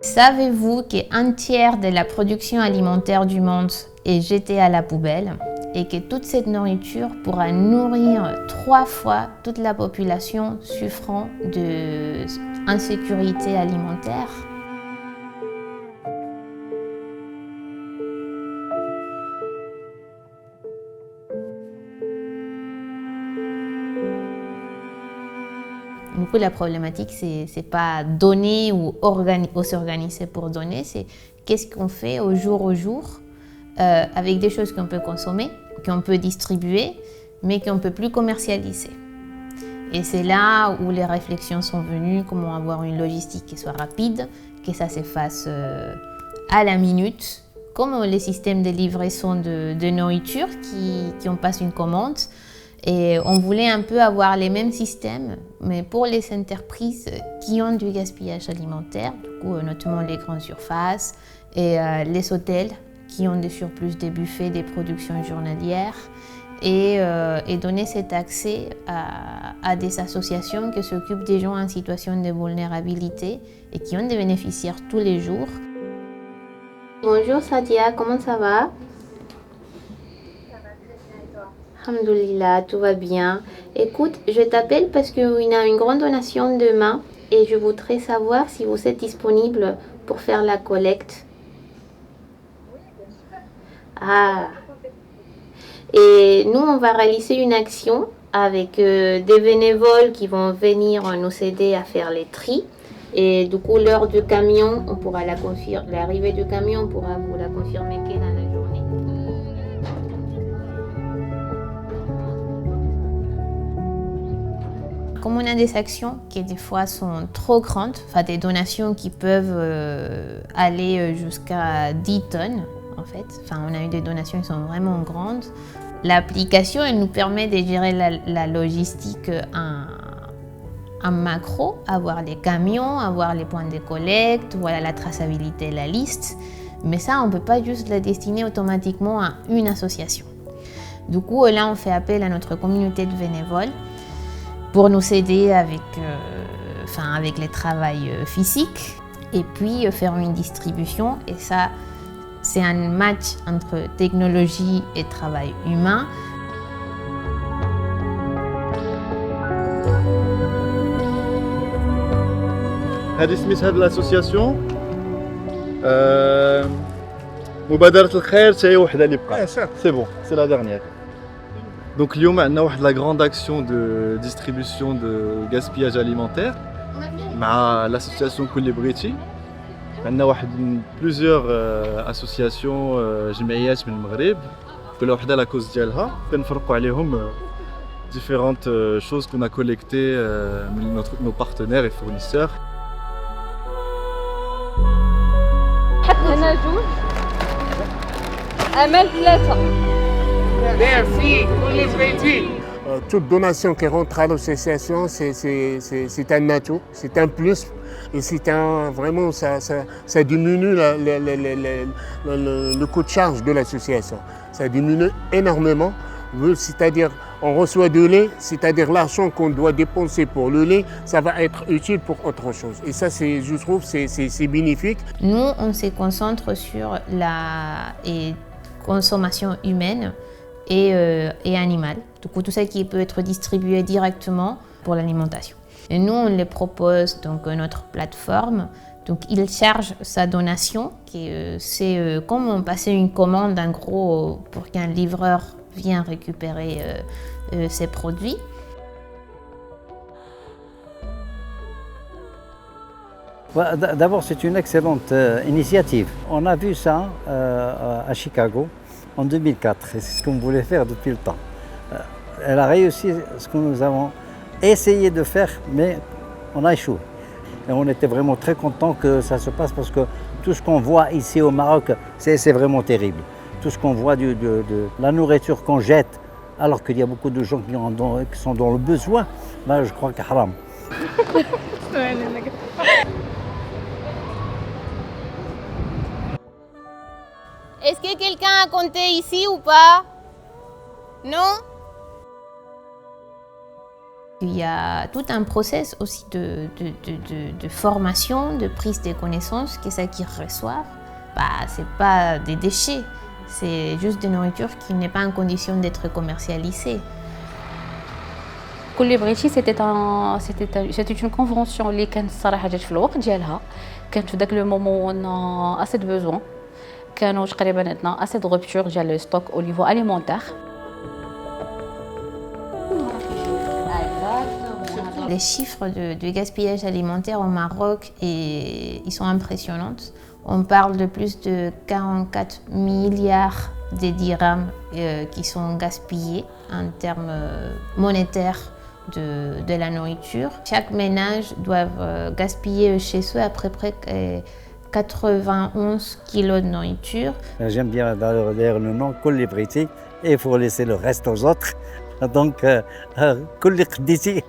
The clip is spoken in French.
Savez-vous qu'un tiers de la production alimentaire du monde est jetée à la poubelle et que toute cette nourriture pourra nourrir 3 fois toute la population souffrant d'insécurité alimentaire? Du coup, la problématique, c'est pas donner ou s'organiser pour donner, c'est qu'est-ce qu'on fait au jour avec des choses qu'on peut consommer, qu'on peut distribuer, mais qu'on ne peut plus commercialiser. Et c'est là où les réflexions sont venues, comment avoir une logistique qui soit rapide, que ça se fasse à la minute, comme les systèmes de livraison de nourriture qui on passe une commande. Et on voulait un peu avoir les mêmes systèmes, mais pour les entreprises qui ont du gaspillage alimentaire, du coup, notamment les grandes surfaces et les hôtels qui ont des surplus des buffets, des productions journalières, et donner cet accès à des associations qui s'occupent des gens en situation de vulnérabilité et qui ont des bénéficiaires tous les jours. Bonjour Sadia, comment ça va? Alhamdoulilah, tout va bien. Écoute, je t'appelle parce qu'il y a une grande donation demain et je voudrais savoir si vous êtes disponible pour faire la collecte. Ah. Et nous, on va réaliser une action avec des bénévoles qui vont venir nous aider à faire les tris. Et du coup, l'heure du camion, on pourra l'arrivée du camion, on pourra vous la confirmer dans la journée. Comme on a des actions qui des fois sont trop grandes, enfin des donations qui peuvent aller jusqu'à 10 tonnes en fait, enfin on a eu des donations qui sont vraiment grandes. L'application elle nous permet de gérer la logistique en macro, avoir les camions, avoir les points de collecte, voilà la traçabilité, la liste. Mais ça on ne peut pas juste la destiner automatiquement à une association. Du coup là on fait appel à notre communauté de bénévoles pour nous aider avec les travails physiques et puis faire une distribution. Et ça, c'est un match entre technologie et travail humain. هذه سميتها l'association مبادرة الخير حتى هي وحدة اللي بقات. C'est bon, c'est la dernière. Donc اليوم عندنا واحد la grande action de distribution de gaspillage alimentaire مع l'association كل بغيتي. عندنا واحد plusieurs associations جمعيات من المغرب كل وحدة لا كوز ديالها كنفرقوا عليهم différentes choses qu'on a collectées من nos partenaires et fournisseurs. هنا جوج أمل 3. Toute donation qui rentre à l'association, c'est un atout, c'est un plus et vraiment ça diminue le coût de charge de l'association. Ça diminue énormément, c'est-à-dire on reçoit du lait, c'est-à-dire l'argent qu'on doit dépenser pour le lait, ça va être utile pour autre chose. Et ça, je trouve, c'est bénéfique. Nous, on se concentre sur la consommation humaine et animale. Du coup, tout ça qui peut être distribué directement pour l'alimentation. Et nous, on les propose donc notre plateforme. Donc, il charge sa donation, c'est comme on passait une commande en gros pour qu'un livreur vienne récupérer ses produits. D'abord, c'est une excellente initiative. On a vu ça à Chicago en 2004 et c'est ce qu'on voulait faire depuis le temps. Elle a réussi ce que nous avons essayé de faire, mais on a échoué. Et on était vraiment très contents que ça se passe parce que tout ce qu'on voit ici au Maroc, c'est vraiment terrible. Tout ce qu'on voit de la nourriture qu'on jette, alors qu'il y a beaucoup de gens qui sont dans le besoin, ben je crois que haram. Est-ce que quelqu'un a compté ici ou pas? Non? Il y a tout un process aussi de formation, de prise de connaissances, que ça qu'ils reçoivent, c'est pas des déchets, c'est juste de nourriture qui n'est pas en condition d'être commercialisée. كل بغيتي c'était une convention اللي كانت الصراحه جات في الوقت ديالها كانت في داك لو مومون assez de besoin كانوا تقريبا عندنا assez de rupture ديال لو ستوك au niveau alimentaire. Les chiffres de gaspillage alimentaire au Maroc, ils sont impressionnants. On parle de plus de 44 milliards de dirhams qui sont gaspillés en termes monétaires de la nourriture. Chaque ménage doit gaspiller chez soi à peu près 91 kilos de nourriture. J'aime bien d'ailleurs le nom Kulli Briti et il faut laisser le reste aux autres. Donc, Kulli Qditi.